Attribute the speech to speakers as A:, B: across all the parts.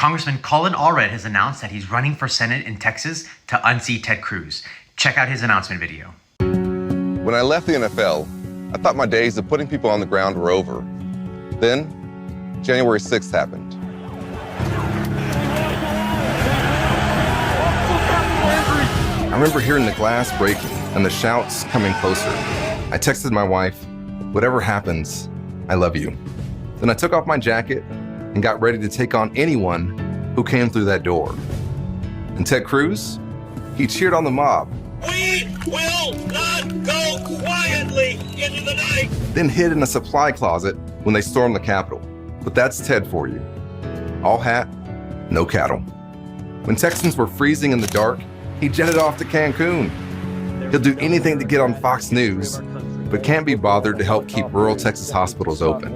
A: Congressman Colin Allred has announced that he's running for Senate in Texas to unseat Ted Cruz. Check out his announcement video.
B: When I left the NFL, I thought my days of putting people on the ground were over. Then, January 6th happened. I remember hearing the glass breaking and the shouts coming closer. I texted my wife, "Whatever happens, I love you." Then I took off my jacket and got ready to take on anyone who came through that door. And Ted Cruz, he cheered on the mob.
C: "We will not go quietly into the night."
B: Then hid in a supply closet when they stormed the Capitol. But that's Ted for you. All hat, no cattle. When Texans were freezing in the dark, he jetted off to Cancun. He'll do anything to get on Fox News, but can't be bothered to help keep rural Texas hospitals open.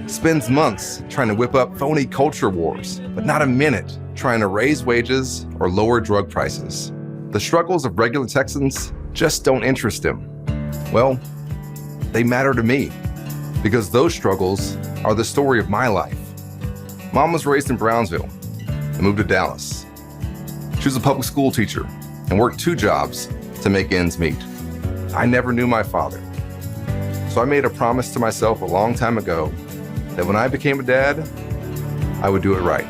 B: Spends months trying to whip up phony culture wars, but not a minute trying to raise wages or lower drug prices. The struggles of regular Texans just don't interest him. Well, they matter to me, because those struggles are the story of my life. Mom was raised in Brownsville and moved to Dallas. She was a public school teacher and worked 2 jobs to make ends meet. I never knew my father. So I made a promise to myself a long time ago that when I became a dad, I would do it right.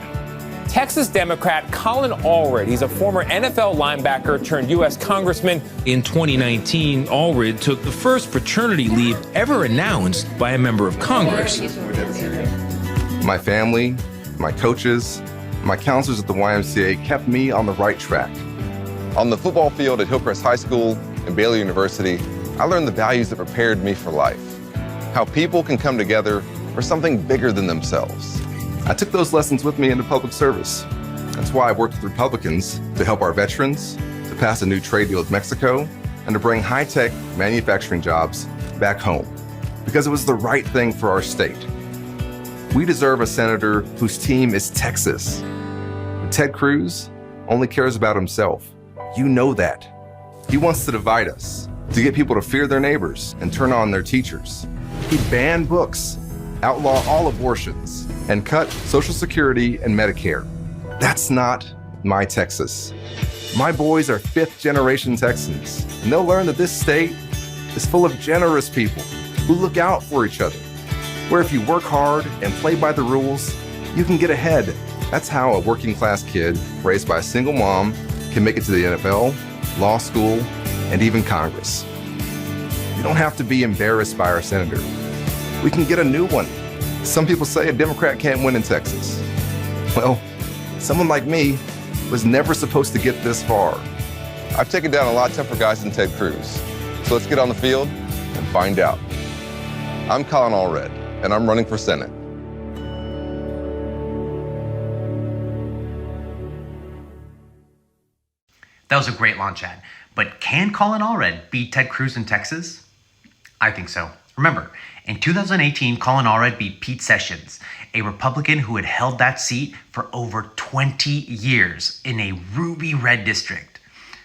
D: Texas Democrat Colin Allred, he's a former NFL linebacker turned U.S. congressman.
E: In 2019, Allred took the first fraternity leave ever announced by a member of Congress.
B: My family, my coaches, my counselors at the YMCA kept me on the right track. On the football field at Hillcrest High School and Baylor University, I learned the values that prepared me for life. How people can come together for something bigger than themselves. I took those lessons with me into public service. That's why I worked with Republicans to help our veterans, to pass a new trade deal with Mexico, and to bring high-tech manufacturing jobs back home. Because it was the right thing for our state. We deserve a senator whose team is Texas. But Ted Cruz only cares about himself. You know that. He wants to divide us, to get people to fear their neighbors and turn on their teachers. He banned books, outlaw all abortions, and cut Social Security and Medicare. That's not my Texas. My boys are 5th-generation Texans, and they'll learn that this state is full of generous people who look out for each other, where if you work hard and play by the rules, you can get ahead. That's how a working-class kid raised by a single mom can make it to the NFL, law school, and even Congress. You don't have to be embarrassed by our senator. We can get a new one. Some people say a Democrat can't win in Texas. Well, someone like me was never supposed to get this far. I've taken down a lot tougher guys than Ted Cruz. So let's get on the field and find out. I'm Colin Allred, and I'm running for Senate.
A: That was a great launch ad. But can Colin Allred beat Ted Cruz in Texas? I think so. Remember, in 2018, Colin Allred beat Pete Sessions, a Republican who had held that seat for over 20 years in a ruby red district.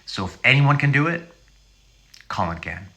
A: So if anyone can do it, Colin can.